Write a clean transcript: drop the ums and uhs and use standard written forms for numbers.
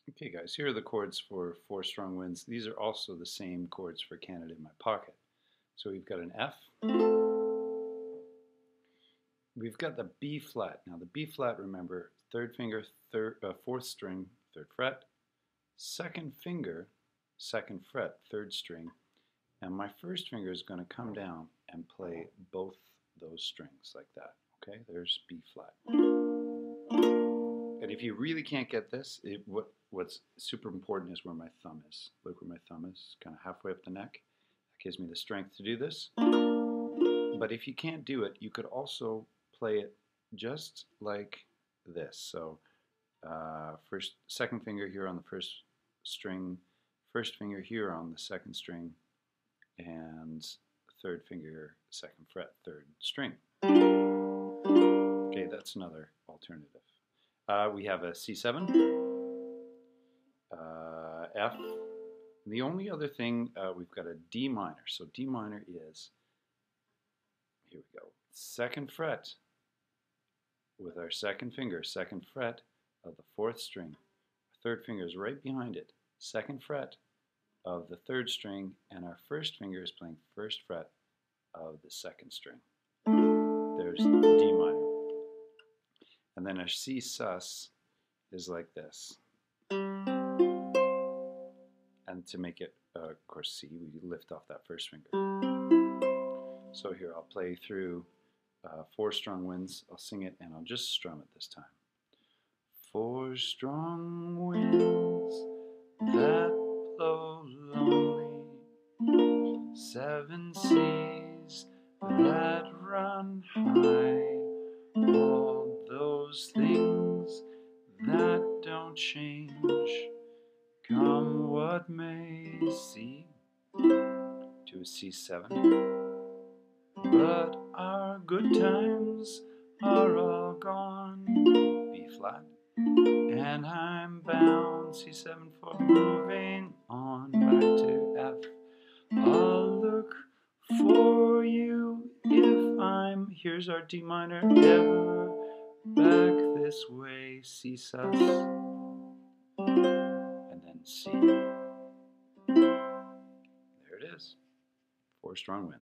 Okay guys, here are the chords for Four Strong Winds. These are also the same chords for Canada in My Pocket. So we've got an F. We've got the B flat. Now the B flat, remember, third finger, fourth string, third fret, second finger, second fret, third string, and my first finger is going to come down and play both those strings like that. Okay, there's B flat. And if you really can't get this, what's super important is where my thumb is. Look where my thumb is, kind of halfway up the neck. That gives me the strength to do this. But if you can't do it, you could also play it just like this. So second finger here on the first string, first finger here on the second string, and third finger, second fret, third string. Okay, that's another alternative. We have a C7, F. And the only other thing, we've got a D minor. So D minor is, here we go, second fret with our second finger, second fret of the fourth string. Our third finger is right behind it, second fret of the third string, and our first finger is playing first fret of the second string. There's D minor. And then our C sus is like this. And to make it, of course, C, we lift off that first finger. So here, I'll play through Four Strong Winds. I'll sing it and I'll just strum it this time. Four strong winds that blow lonely, seven seas that run high, all those things that don't change, come what may. C to a C7. But our good times are all gone. B flat. And I'm bound, C7 for moving on back to F. I'll look for you if I'm, here's our D minor, ever back this way, C sus, and then C. There it is, Four Strong Winds.